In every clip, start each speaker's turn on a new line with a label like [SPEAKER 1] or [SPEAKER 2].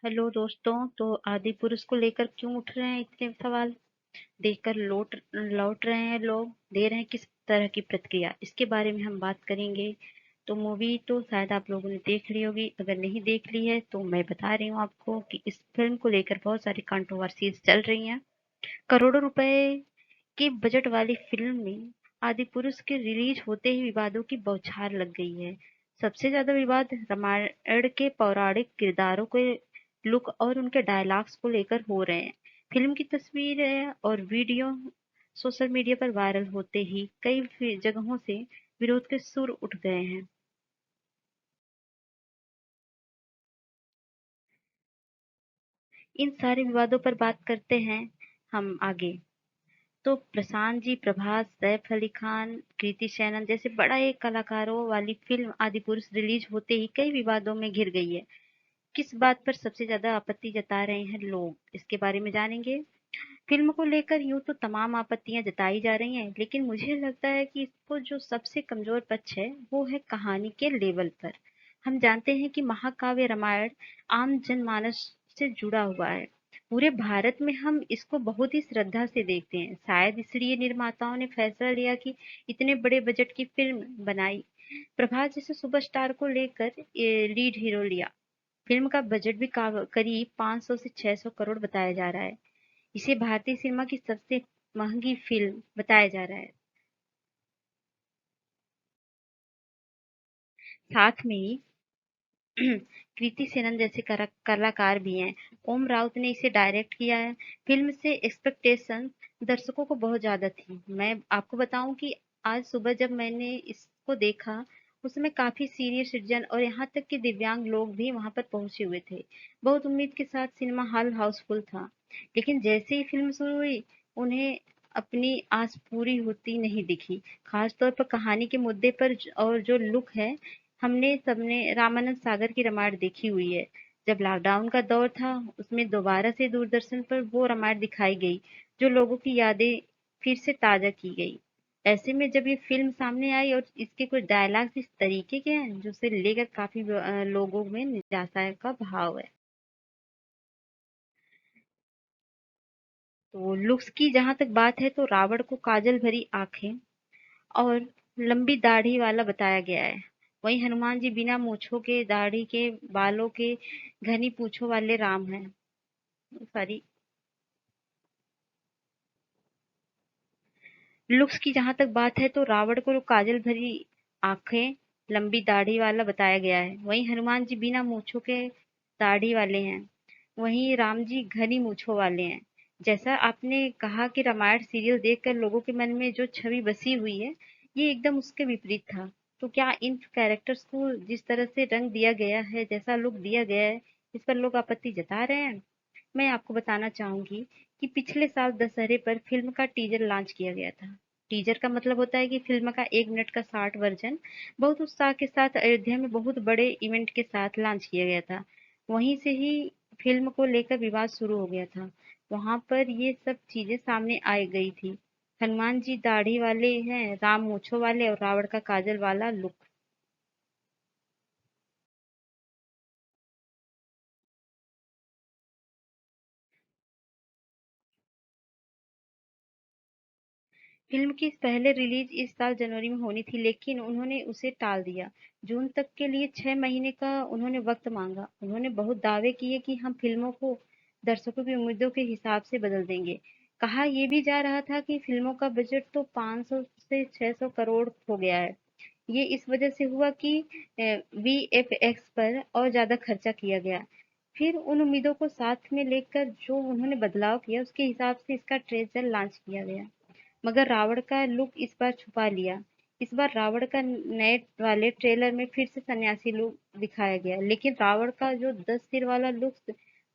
[SPEAKER 1] Hello दोस्तों। तो आदि पुरुष को लेकर क्यों उठ रहे हैं इतने सवाल? देखकर लौट लौट रहे हैं लोग, दे रहे हैं किस तरह की प्रतिक्रिया, इसके बारे में हम बात करेंगे। तो मूवी तो शायद आप लोगों ने देख ली होगी, अगर नहीं देख ली है तो मैं बता रही हूँ आपको कि इस फिल्म को लेकर बहुत सारी कंट्रोवर्सीज चल रही हैं। करोड़ों रुपए की बजट वाली फिल्म में आदि पुरुष के रिलीज होते ही विवादों की बौछार लग गई है। सबसे ज्यादा विवाद रामायण के पौराणिक किरदारों के लुक और उनके डायलॉग्स को लेकर हो रहे हैं। फिल्म की तस्वीरें और वीडियो सोशल मीडिया पर वायरल होते ही कई जगहों से विरोध के सुर उठ गए हैं। इन सारे विवादों पर बात करते हैं हम आगे। तो प्रशांत जी, प्रभास, सैफ अली खान, कृति सेनन जैसे बड़ा एक कलाकारों वाली फिल्म आदि पुरुष रिलीज होते ही कई विवादों में घिर गई है। किस बात पर सबसे ज्यादा आपत्ति जता रहे हैं लोग, इसके बारे में जानेंगे। फिल्म को लेकर यूं तो तमाम आपत्तियां जताई जा रही हैं, लेकिन मुझे लगता है कि इसको जो सबसे कमजोर पक्ष है वो है कहानी के लेवल पर। हम जानते हैं कि महाकाव्य रामायण आम जनमानस से जुड़ा हुआ है। पूरे भारत में हम इसको बहुत ही श्रद्धा से देखते हैं, शायद इसलिए निर्माताओं ने फैसला लिया कि इतने बड़े बजट की फिल्म बनाई। प्रभास जैसे सुपरस्टार को लेकर लीड हीरो लिया। फिल्म का बजट भी करीब 500 से 600 करोड़ बताया जा रहा है। इसे भारतीय सिनेमा की सबसे महंगी फिल्म बताया जा रहा है। साथ में ही कृति सेनन जैसे कलाकार भी हैं। ओम राउत ने इसे डायरेक्ट किया है। फिल्म से एक्सपेक्टेशन दर्शकों को बहुत ज्यादा थी। मैं आपको बताऊं कि आज सुबह जब मैंने इसको देखा, उसमें काफी सीनियर सिटीजन और यहाँ तक कि दिव्यांग लोग भी वहां पर पहुंचे हुए थे। बहुत उम्मीद के साथ सिनेमा हॉल हाउसफुल था, लेकिन जैसे ही फिल्म शुरू हुई, उन्हें अपनी आस पूरी होती नहीं दिखी। खास तौर पर कहानी के मुद्दे पर और जो लुक है। हमने सबने रामानंद सागर की रामायण देखी हुई है। जब लॉकडाउन का दौर था, उसमें दोबारा से दूरदर्शन पर वो रामायण दिखाई गई, जो लोगों की यादें फिर से ताजा की गई। ऐसे में जब ये फिल्म सामने आई और इसके कुछ डायलॉग्स इस तरीके के हैं, जो उसे लेकर काफी लोगों में निराशा का भाव है। तो लुक्स की जहां तक बात है, तो रावण को काजल भरी आंखें और लंबी दाढ़ी वाला बताया गया है। वहीं हनुमान जी बिना मूंछों के, दाढ़ी के, बालों के, घनी पूंछों वाले राम हैं। सॉरी। लुक्स की जहां तक बात है, तो रावण को काजल भरी आंखें, लंबी दाढ़ी वाला बताया गया है। वहीं हनुमान जी बिना मूंछों के, दाढ़ी वाले हैं। वहीं राम जी घनी मूंछों वाले हैं। जैसा आपने कहा कि रामायण सीरियल देखकर लोगों के मन में जो छवि बसी हुई है, ये एकदम उसके विपरीत था। तो क्या इन कैरेक्टर्स को जिस तरह से रंग दिया गया है, जैसा लुक दिया गया है, इस पर लोग आपत्ति जता रहे हैं। मैं आपको बताना चाहूंगी कि पिछले साल दशहरे पर फिल्म का टीजर लॉन्च किया गया था। टीजर का मतलब होता है कि फिल्म का 1 मिनट का शॉर्ट वर्जन बहुत उत्साह के साथ अयोध्या में बहुत बड़े इवेंट के साथ लॉन्च किया गया था। वहीं से ही फिल्म को लेकर विवाद शुरू हो गया था। वहां पर ये सब चीजें सामने आई गई थी। हनुमान जी दाढ़ी वाले हैं, राम मूंछों वाले और रावण का काजल वाला लुक। फिल्म की पहले रिलीज इस साल जनवरी में होनी थी, लेकिन उन्होंने उसे टाल दिया। जून तक के लिए 6 महीने का उन्होंने वक्त मांगा। उन्होंने बहुत दावे किए कि हम फिल्मों को दर्शकों की उम्मीदों के हिसाब से बदल देंगे। कहा यह भी जा रहा था कि फिल्मों का बजट तो 500 से 600 करोड़ हो गया है। ये इस वजह से हुआ कि वीएफएक्स पर और ज्यादा खर्चा किया गया। फिर उन उम्मीदों को साथ में लेकर जो उन्होंने बदलाव किया, उसके हिसाब से इसका ट्रेलर लॉन्च किया गया। मगर रावण का लुक इस बार छुपा लिया। इस बार रावण का नए वाले ट्रेलर में फिर से सन्यासी लुक दिखाया गया, लेकिन रावण का जो 10 सिर वाला लुक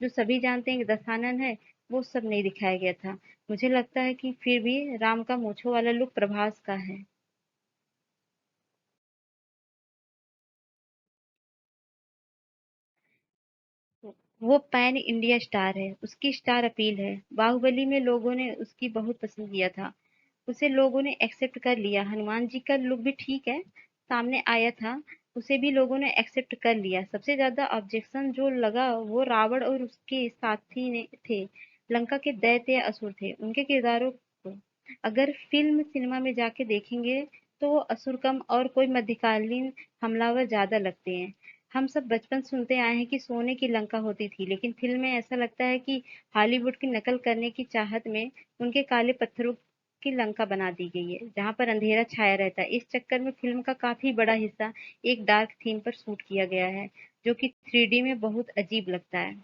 [SPEAKER 1] जो सभी जानते हैं कि दशानन है, वो सब नहीं दिखाया गया था। मुझे लगता है कि फिर भी राम का मूंछों वाला लुक प्रभास का है। वो पैन इंडिया स्टार है, उसकी स्टार अपील है। बाहुबली में लोगों ने उसकी बहुत पसंद किया था, उसे लोगों ने एक्सेप्ट कर लिया। हनुमान जी का लुक भी ठीक है, सामने आया था। उसे भी लोगों ने एक्सेप्ट कर लिया। सबसे ज़्यादा ऑब्जेक्शन जो लगा वो रावण और उसके साथी ने थे। लंका के दैत्य या असुर थे, उनके किरदारों को अगर फ़िल्म सिनेमा में जाके देखेंगे तो वो असुर कम और कोई मध्यकालीन हमलावर ज़्यादा लगते हैं। हम सब बचपन सुनते आए हैं कि सोने की लंका होती थी, लेकिन फ़िल्म में ऐसा लगता है कि हॉलीवुड की नकल करने की चाहत में उनके काले पत्थरों की लंका बना दी गई है, जहाँ पर अंधेरा छाया रहता है। इस चक्कर में फ़िल्म का काफ़ी बड़ा हिस्सा एक डार्क थीम पर शूट किया गया है, जो कि 3D में बहुत अजीब लगता है।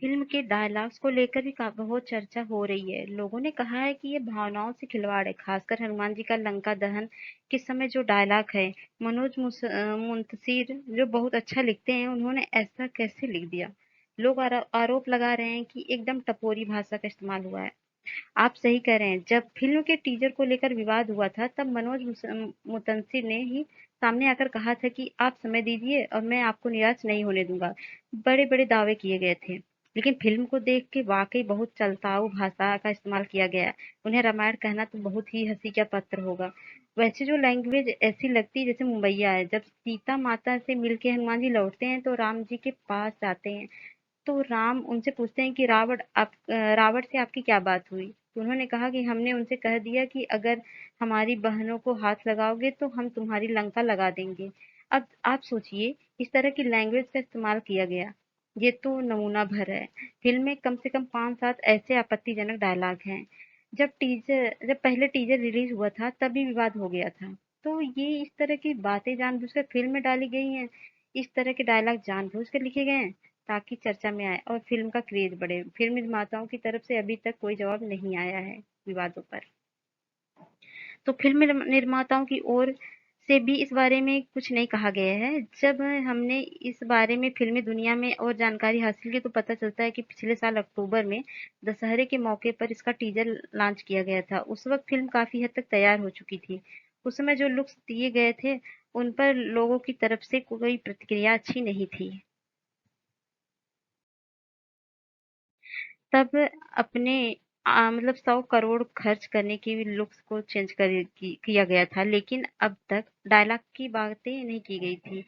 [SPEAKER 1] फ़िल्म के डायलॉग्स को लेकर भी का बहुत चर्चा हो रही है। लोगों ने कहा है कि ये भावनाओं से खिलवाड़ है, खासकर हनुमान जी का लंका दहन के समय जो डायलॉग है। मुंतशिर जो बहुत अच्छा लिखते हैं, उन्होंने ऐसा कैसे लिख दिया? लोग आरोप लगा रहे हैं कि एकदम टपोरी भाषा का इस्तेमाल हुआ है। आप सही कह रहे हैं। जब फ़िल्म के टीज़र को लेकर विवाद हुआ था, तब मुतंसिर ने ही सामने आकर कहा था कि आप समय दीजिए और मैं आपको निराश नहीं होने दूँगा। बड़े-बड़े दावे किए गए थे। लेकिन फ़िल्म को देख के वाक़ई बहुत चलताऊ भाषा का इस्तेमाल किया गया है। उन्हें रामायण कहना तो बहुत ही हँसी का पात्र होगा। वैसे जो लैंग्वेज ऐसी लगती है जैसे मुंबईया है। जब सीता माता से मिलके हनुमान जी लौटते हैं, तो राम जी के पास जाते हैं। तो राम उनसे पूछते हैं कि रावण से आपकी क्या बात हुई? तो उन्होंने कहा कि हमने उनसे कह दिया कि अगर हमारी बहनों को हाथ लगाओगे तो हम तुम्हारी लंका लगा देंगे। अब आप सोचिए, इस तरह की लैंग्वेज का इस्तेमाल किया गया। ये तो नमूना भर है। फ़िल्म में कम से कम 5-7 ऐसे आपत्तिजनक डायलॉग हैं। जब पहले टीज़र रिलीज़ हुआ था तब भी विवाद हो गया था। तो ये इस तरह की बातें जानबूझकर फ़िल्म में डाली गई हैं। इस तरह के डायलॉग जानबूझकर लिखे गए हैं ताकि चर्चा में आए और फ़िल्म का क्रेज़ बढ़े। फ़िल्म निर्माताओं की तरफ से अभी तक कोई जवाब नहीं आया है विवादों पर। तो फ़िल्म निर्माताओं की ओर से भी इस बारे में कुछ नहीं कहा गया है। जब हमने इस बारे में फ़िल्मी दुनिया में और जानकारी हासिल की तो पता चलता है कि पिछले साल अक्टूबर में दशहरे के मौके पर इसका टीज़र लॉन्च किया गया था। उस वक़्त फ़िल्म काफ़ी हद तक तैयार हो चुकी थी। उस समय जो लुक्स दिए गए थे, उन पर लोगों की तरफ से कोई प्रतिक्रिया अच्छी नहीं थी। तब अपने मतलब 100 करोड़ खर्च करने की भी लुक्स को चेंज किया गया था, लेकिन अब तक डायलॉग की बातें नहीं की गई थी।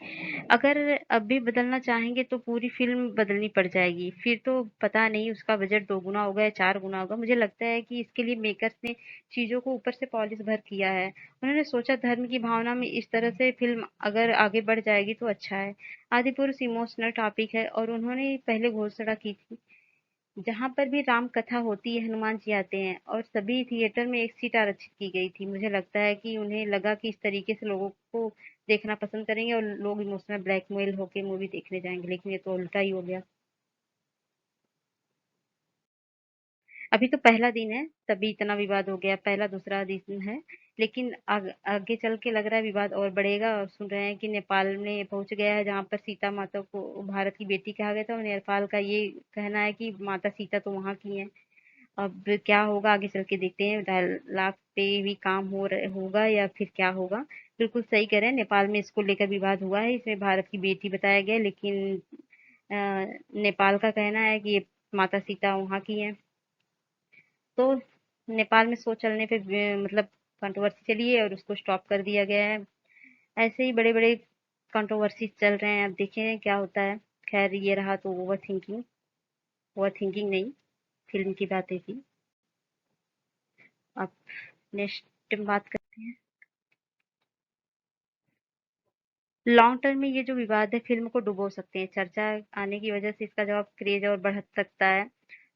[SPEAKER 1] अगर अब भी बदलना चाहेंगे तो पूरी फ़िल्म बदलनी पड़ जाएगी। फिर तो पता नहीं उसका बजट 2 गुना होगा या 4 गुना होगा। मुझे लगता है कि इसके लिए मेकर्स ने चीज़ों को ऊपर से पॉलिश भर किया है। उन्होंने सोचा धर्म की भावना में इस तरह से फ़िल्म अगर आगे बढ़ जाएगी तो अच्छा है। आदिपुरुष इमोशनल टॉपिक है और उन्होंने पहले घोषणा की थी जहाँ पर भी राम कथा होती है, हनुमान जी आते हैं और सभी थिएटर में एक सीट आरक्षित की गई थी। मुझे लगता है कि उन्हें लगा कि इस तरीके से लोगों को देखना पसंद करेंगे और लोग इमोशनल ब्लैकमेल होके मूवी देखने जाएँगे, लेकिन ये तो उल्टा ही हो गया। अभी तो पहला दिन है, तभी इतना विवाद हो गया, पहला दूसरा दिन है, लेकिन आगे चल के लग रहा है विवाद और बढ़ेगा और सुन रहे हैं कि नेपाल में पहुँच गया है जहाँ पर सीता माता को भारत की बेटी कहा गया था और नेपाल का ये कहना है कि माता सीता तो वहाँ की हैं। अब क्या होगा आगे चल के देखते हैं डायलॉग पे भी काम होगा या फिर क्या होगा। बिल्कुल सही कह रहे हैं नेपाल में इसको लेकर विवाद हुआ है इसमें भारत की बेटी बताया गया है, लेकिन नेपाल का कहना है कि ये माता सीता वहाँ की हैं। तो नेपाल में शो चलने पे मतलब कंट्रोवर्सी चली है और उसको स्टॉप कर दिया गया है। ऐसे ही बड़े बड़े कंट्रोवर्सी चल रहे हैं, अब देखें क्या होता है। खैर ये रहा तो ओवर थिंकिंग नहीं, फिल्म की बातें थी। अब नेक्स्ट बात करते हैं। लॉन्ग टर्म में ये जो विवाद है फिल्म को डुबो सकते हैं। चर्चा आने की वजह से इसका जवाब क्रेज और बढ़ सकता है।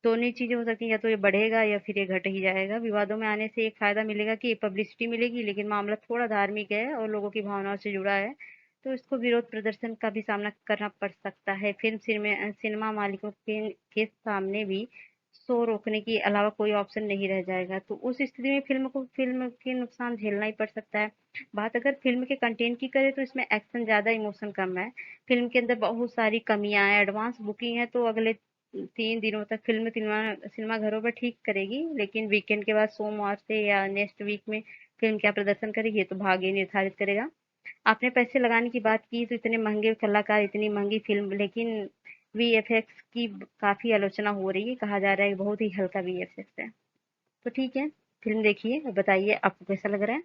[SPEAKER 1] दोनों ही चीजें हो सकती हैं, या तो ये बढ़ेगा या फिर ये घट ही जाएगा। विवादों में आने से एक फायदा मिलेगा कि पब्लिसिटी मिलेगी, लेकिन मामला थोड़ा धार्मिक है और लोगों की भावनाओं से जुड़ा है, तो इसको विरोध प्रदर्शन का भी सामना करना पड़ सकता है। सिनेमा मालिकों के सामने भी शो रोकने के अलावा कोई ऑप्शन नहीं रह जाएगा, तो उस स्थिति में फिल्म के नुकसान झेलना ही पड़ सकता है। बात अगर फ़िल्म के कंटेंट की करें तो इसमें एक्शन ज़्यादा, इमोशन कम है। फ़िल्म के अंदर बहुत सारी कमियाँ हैं, एडवांस बुकिंग है तो अगले 3 दिनों तक फ़िल्म सिनेमाघरों पर ठीक करेगी, लेकिन वीकेंड के बाद सोमवार से या नेक्स्ट वीक में फ़िल्म क्या प्रदर्शन करेगी ये तो भाग्य ही निर्धारित करेगा। आपने पैसे लगाने की बात की तो इतने महँगे कलाकार, इतनी महँगी फ़िल्म, लेकिन वीएफएक्स की काफ़ी आलोचना हो रही है, कहा जा रहा है कि बहुत ही हल्का वीएफएक्स है। तो ठीक है, फ़िल्म देखी है, बताइए आपको कैसा लग रहा है?